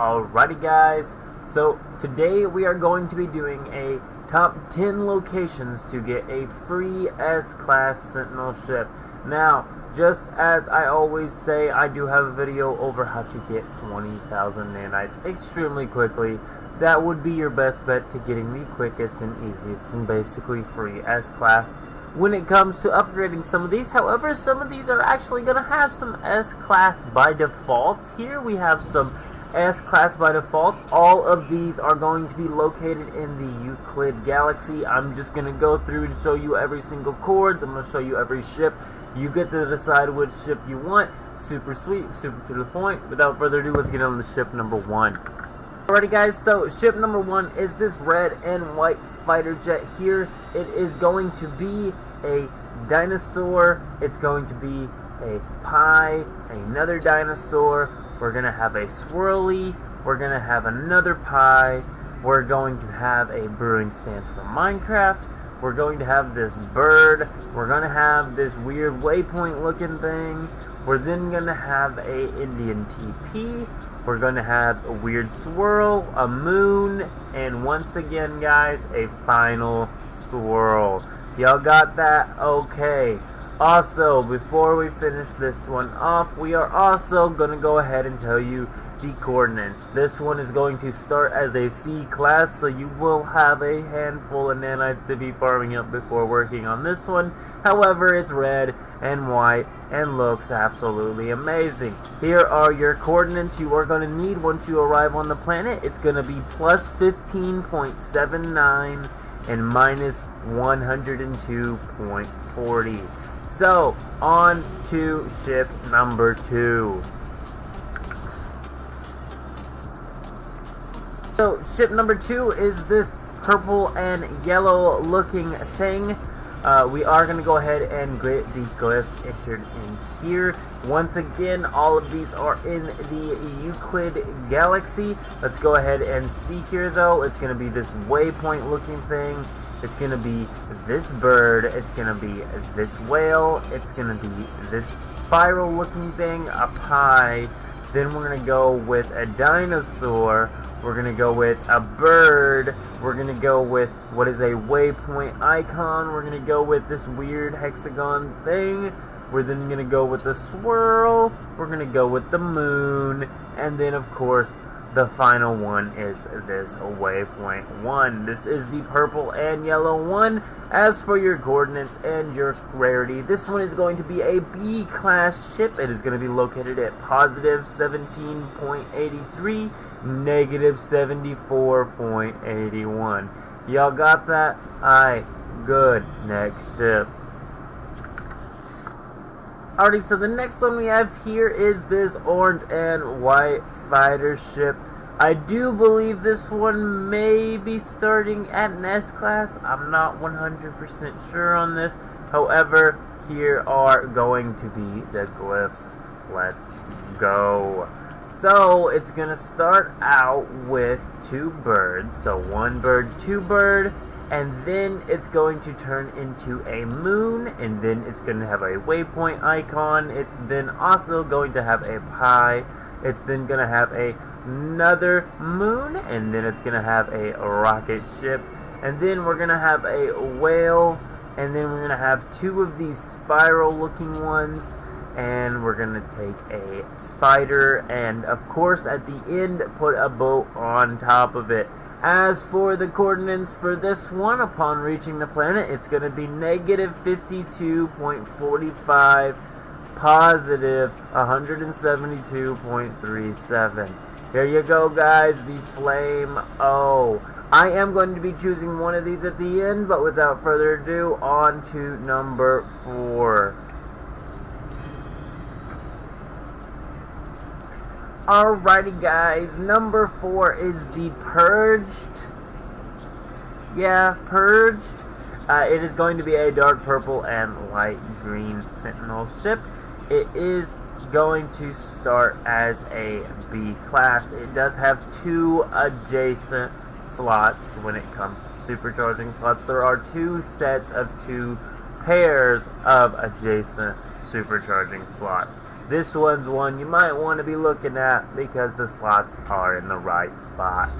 Alrighty guys, so today we are going to be doing a top 10 locations to get a free S-Class Sentinel ship. Now, just as I always say, I do have a video over how to get 20,000 nanites extremely quickly. That would be your best bet to getting the quickest and easiest and basically free S-Class when it comes to upgrading some of these. However, some of these are actually going to have some S-Class by default. Here we have some S-Class by default. All of these are going to be located in the Euclid galaxy. I'm just going to go through and show you every single chords. I'm going to show you every ship. You get to decide which ship you want. Super sweet, super to the point. Without further ado, let's get on to ship number 1. Alrighty guys, so ship number 1 is this red and white fighter jet here. It is going to be a dinosaur. It's going to be a pie, another dinosaur. We're going to have a swirly. We're going to have another pie. We're going to have a brewing stand for Minecraft. We're going to have this bird. We're going to have this weird waypoint looking thing. We're then going to have a Indian TP. We're going to have a weird swirl, a moon, and once again, guys, a final swirl. Y'all got that? Okay. Also, before we finish this one off, we are also going to go ahead and tell you the coordinates. This one is going to start as a C class, so you will have a handful of nanites to be farming up before working on this one. However, it's red and white and looks absolutely amazing. Here are your coordinates you are going to need once you arrive on the planet. It's going to be plus 15.79 and minus 102.40. So, on to ship number 2. So, ship number 2 is this purple and yellow looking thing. We are going to go ahead and get the glyphs entered in here. Once again, all of these are in the Euclid galaxy. Let's go ahead and see here though. It's going to be this waypoint looking thing. It's going to be this bird. It's going to be this whale. It's going to be this spiral looking thing, a pie. Then we're going to go with a dinosaur. We're going to go with a bird. We're going to go with what is a waypoint icon. We're going to go with this weird hexagon thing. We're then going to go with the swirl. We're going to go with the moon. And then, of course, the final one is this waypoint 1. This is the purple and yellow one. As for your coordinates and your rarity, this one is going to be a B-class ship. It is going to be located at positive 17.83, negative 74.81. Y'all got that? Alright, good. Next ship. Alrighty, so the next one we have here is this orange and white fighter ship. I do believe this one may be starting at an S-Class. I'm not 100% sure on this. However, here are going to be the glyphs. Let's go. So, it's going to start out with 2 birds. So, 1 bird, 2 bird. And then it's going to turn into a moon, and then it's going to have a waypoint icon. It's then also going to have a pie. It's then going to have another moon, and then it's going to have a rocket ship. And then we're going to have a whale, and then we're going to have 2 of these spiral looking ones. And we're going to take a spider, and of course at the end put a boat on top of it. As for the coordinates for this one, upon reaching the planet, it's going to be negative 52.45, positive 172.37. Here you go, guys, the Flame O. I am going to be choosing one of these at the end, but without further ado, on to number 4. Alrighty guys, number 4 is the Purged. Yeah, Purged. It is going to be a dark purple and light green Sentinel ship. It is going to start as a B class. It does have 2 adjacent slots when it comes to supercharging slots. There are 2 sets of 2 pairs of adjacent supercharging slots. This one's one you might want to be looking at because the slots are in the right spots.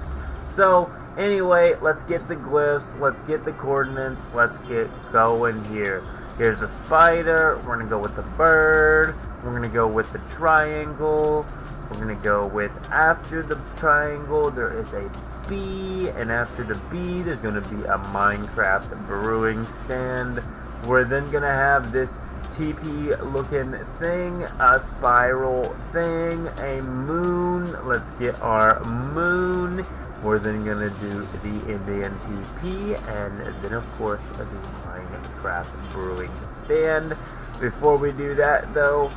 So anyway, let's get the glyphs, let's get the coordinates, let's get going here. Here's a spider, we're going to go with the bird, we're going to go with the triangle, we're going to go with, after the triangle there is a B, and after the B there's going to be a Minecraft brewing stand. We're then going to have this TP looking thing, a spiral thing, a moon. Let's get our moon. We're then going to do the Indian TP, and then of course the Minecraft brewing stand. Before we do that though,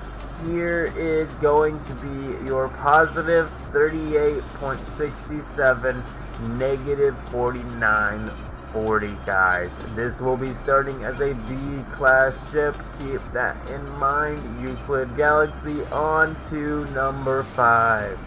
here is going to be your positive 38.67, negative 49.40, guys. This will be starting as a B-class ship. Keep that in mind. Euclid Galaxy on to number 5.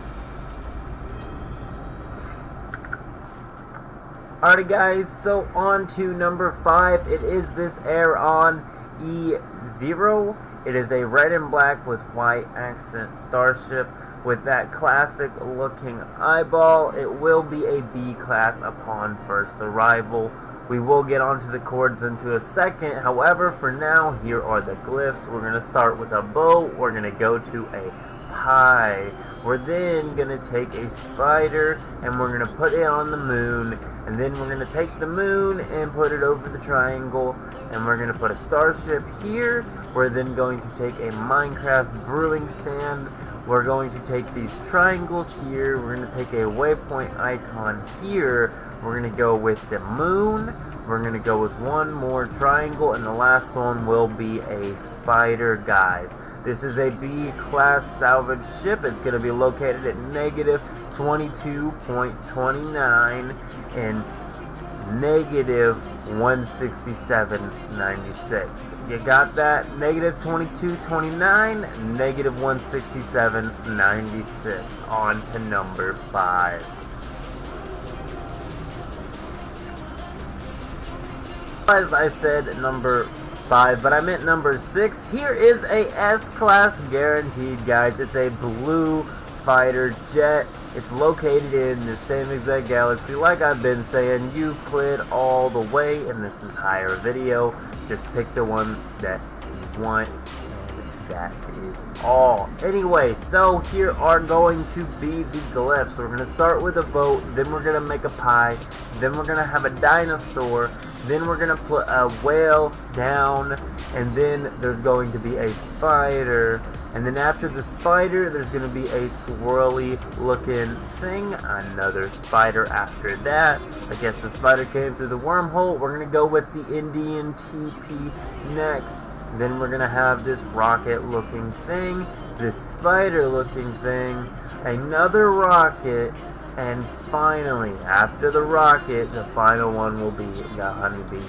Alrighty guys, so on to number 5. It is this Airon E0. It is a red and black with white accent starship with that classic looking eyeball. It will be a B class upon first arrival. We will get onto the chords into a second. However, for now, here are the glyphs. We're going to start with a bow. We're going to go to a pie. We're then going to take a spider and we're going to put it on the moon. And then we're going to take the moon and put it over the triangle. And we're going to put a starship here. We're then going to take a Minecraft brewing stand. We're going to take these triangles here. We're going to take a waypoint icon here. We're going to go with the moon. We're going to go with one more triangle. And the last one will be a spider, guys. This is a B-class salvage ship. It's going to be located at negative 22.29 and negative 167.96. You got that? Negative 22.29, negative 167.96. On to number 5. As I said, number 5, but I meant number 6. Here is a S-class guaranteed, guys. It's a blue fighter jet. It's located in the same exact galaxy, like I've been saying, Euclid all the way in this entire video. Just pick the one that you want, and that is all. Anyway, so here are going to be the glyphs. We're going to start with a boat, then we're going to make a pie, then we're going to have a dinosaur, then we're going to put a whale down, and then there's going to be a spider, and then after the spider there's going to be a swirly looking thing, another spider after that. I guess the spider came through the wormhole. We're going to go with the Indian TP next. Then we're going to have this rocket looking thing, this spider looking thing, another rocket, and finally, after the rocket, the final one will be the honeybee.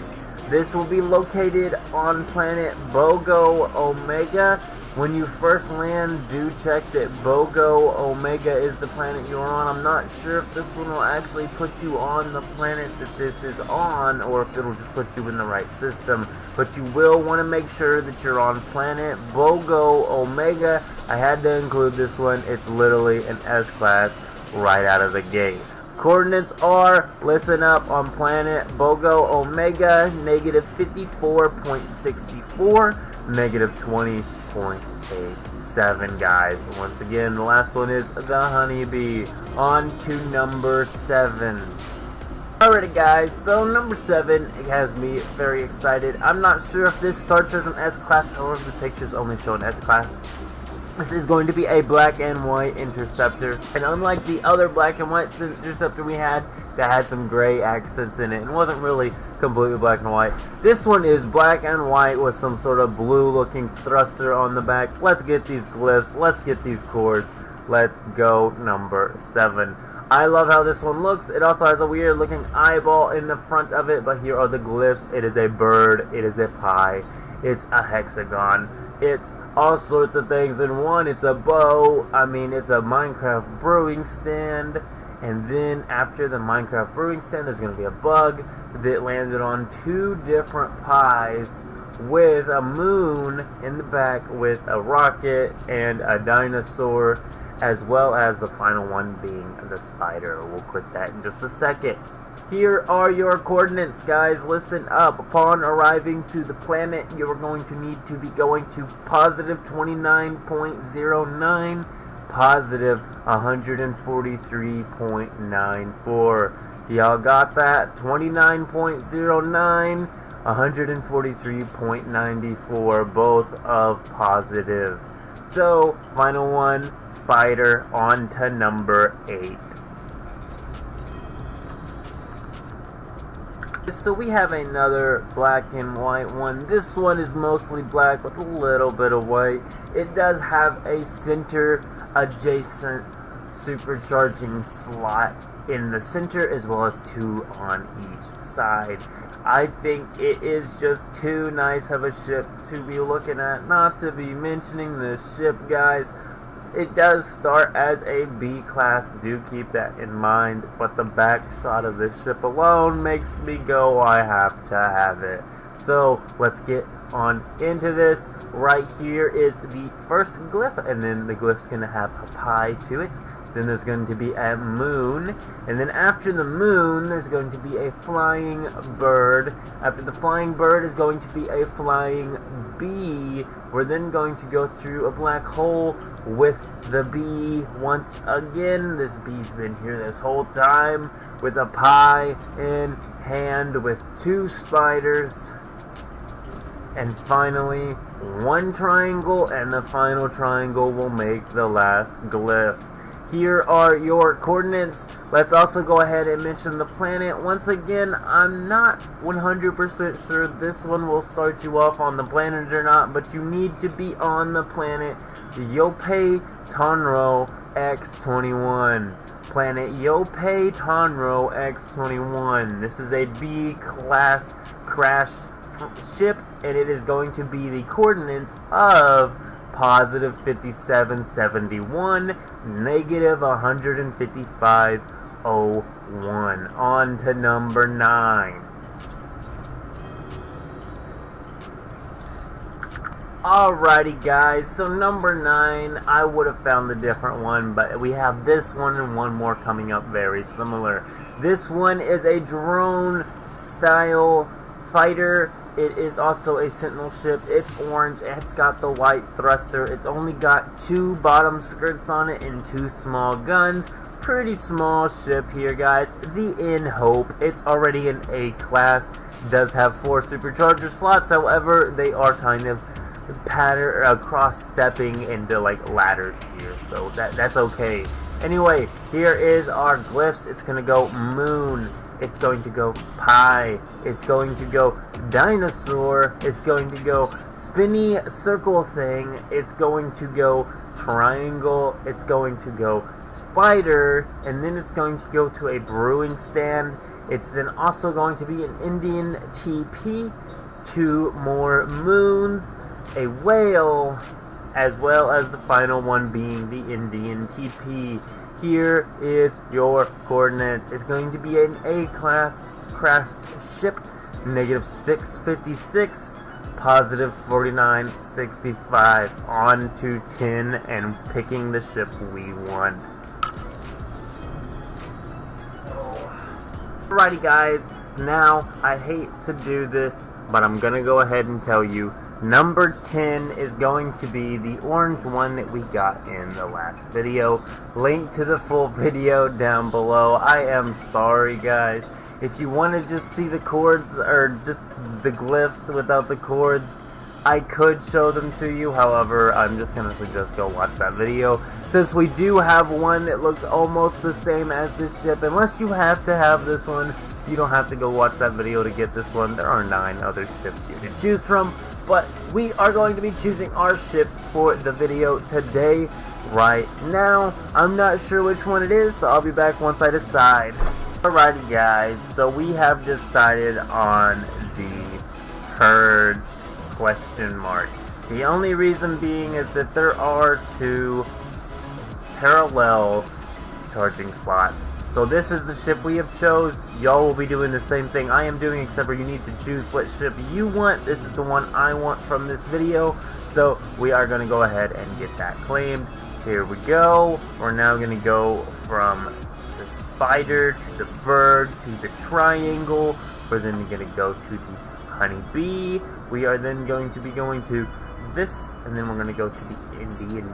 This will be located on planet Bogo Omega. When you first land, do check that Bogo Omega is the planet you're on. I'm not sure if this one will actually put you on the planet that this is on, or if it'll just put you in the right system. But you will want to make sure that you're on planet Bogo Omega. I had to include this one. It's literally an S-class right out of the gate. Coordinates are, listen up, on planet Bogo Omega, negative 54.64, negative 20.87, guys. Once again, the last one is the honeybee. On to number 7. Alrighty guys, so number 7, it has me very excited. I'm not sure if this starts as an S-class or if the pictures only show an S-class. This is going to be a black and white Interceptor, and unlike the other black and white Interceptor we had that had some gray accents in it and wasn't really completely black and white, this one is black and white with some sort of blue looking thruster on the back. Let's get these glyphs, let's get these chords, let's go. Number 7. I love how this one looks. It also has a weird looking eyeball in the front of it, but here are the glyphs. It is a bird, it is a pie, it's a hexagon, it's all sorts of things in one. It's a bow, it's a Minecraft brewing stand, and then after the Minecraft brewing stand there's going to be a bug that landed on 2 different pies. with a moon in the back with a rocket and a dinosaur, as well as the final one being the spider. We'll click that in just a second. Here are your coordinates, guys. Listen up. Upon arriving to the planet, you're going to need to be going to positive 29.09, positive 143.94. Y'all got that? 29.09, 143.94, both of positive. So, final one, spider, on to number 8. So we have another black and white one. This one is mostly black with a little bit of white. It does have a center adjacent supercharging slot in the center, as well as 2 on each side. I think it is just too nice of a ship to be looking at, not to be mentioning this ship, guys. It does start as a B class, do keep that in mind, but the back shot of this ship alone makes me go, I have to have it. So let's get on into this. Right here is the first glyph, and then the glyph's going to have a pie to it. Then there's going to be a moon, and then after the moon there's going to be a flying bird. After the flying bird is going to be a flying bee. We're then going to go through a black hole with the bee once again. This bee's been here this whole time with a pie in hand with 2 spiders. And finally, 1 triangle, and the final triangle will make the last glyph. Here are your coordinates. Let's also go ahead and mention the planet. Once again, I'm not 100% sure this one will start you off on the planet or not, but you need to be on the planet Yope Tonro X21. Planet Yope Tonro X21. This is a B-class crash ship, and it is going to be the coordinates of positive 5771, negative 155.01. On to number 9. Alrighty, guys, so number 9, I would have found a different one, but we have this one and one more coming up very similar. This one is a drone style fighter. It is also a Sentinel ship. It's orange. It's got the white thruster. It's only got 2 bottom skirts on it and 2 small guns. Pretty small ship here, guys. The In Hope. It's already an A class. Does have 4 supercharger slots. However, they are kind of cross-stepping into like ladders here, so that's okay. Anyway, here is our glyphs. It's gonna go moon. It's going to go pie. It's going to go dinosaur. It's going to go spinny circle thing. It's going to go triangle. It's going to go spider. And then it's going to go to a brewing stand. It's then also going to be an Indian TP. 2 more moons. A whale. As well as the final one being the Indian TP. Here is your coordinates. It's going to be an A-class crashed ship, negative 656, positive 4965, on to 10, and picking the ship we want. Alrighty, guys, now I hate to do this, but I'm gonna go ahead and tell you, number 10 is going to be the orange one that we got in the last video. Link to the full video down below. I am sorry, guys. If you want to just see the chords, or just the glyphs without the chords, I could show them to you. However, I'm just gonna suggest go watch that video, since we do have one that looks almost the same as this ship. Unless you have to have this one, you don't have to go watch that video to get this one. There are 9 other ships here to choose from, but we are going to be choosing our ship for the video today, right now. I'm not sure which one it is, so I'll be back once I decide. Alrighty, guys, so we have decided on the Purge question mark. The only reason being is that there are 2 parallel charging slots. So So this is the ship we have chose. Y'all will be doing the same thing I am doing, except for you need to choose what ship you want. This is the one I want from this video. So we are going to go ahead and get that claimed. Here we go. We're now going to go from the spider to the bird to the triangle. We're then going to go to the honeybee. We are then going to be going to this, and then we're going to go to the Indian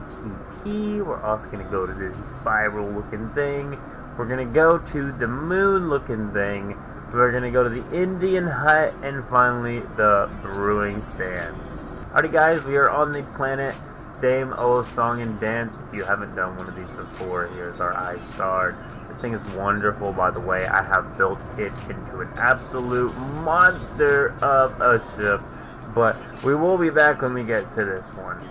TP. We're also going to go to this spiral looking thing. We're going to go to the moon looking thing. We're going to go to the Indian hut, and finally the brewing stand. Alrighty guys, we are on the planet. Same old song and dance. If you haven't done one of these before, here's our ice shard. This thing is wonderful, by the way. I have built it into an absolute monster of a ship. But we will be back when we get to this one.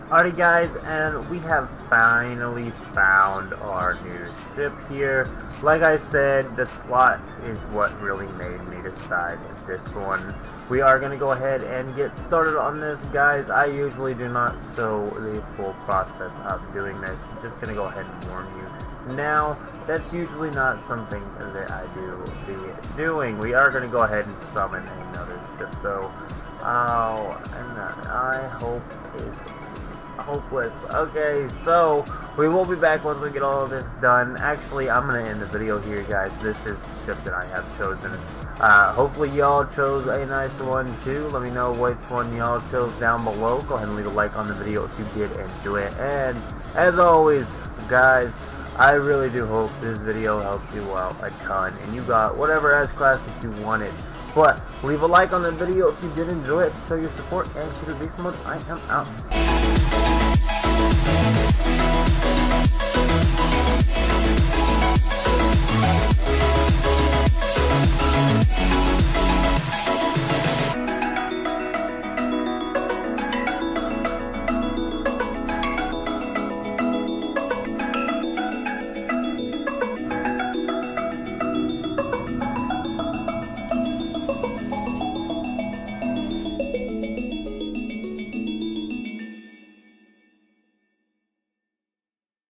Alrighty guys, and we have finally found our new ship here. Like I said, the slot is what really made me decide this one. We are going to go ahead and get started on this, guys. I usually do not show the full process of doing this. I'm just going to go ahead and warn you. Now, that's usually not something that I do be doing. We are going to go ahead and summon another ship, though. Oh, and I hope is hopeless. Okay, so we will be back once we get all of this done. Actually, I'm going to end the video here, guys. This is the ship that I have chosen. Hopefully y'all chose a nice one too. Let me know which one y'all chose down below. Go ahead and leave a like on the video if you did enjoy it. And as always, guys, I really do hope this video helped you out a ton and you got whatever S-Class that you wanted. But leave a like on the video if you did enjoy it to show your support, and to the beast mode, I am out.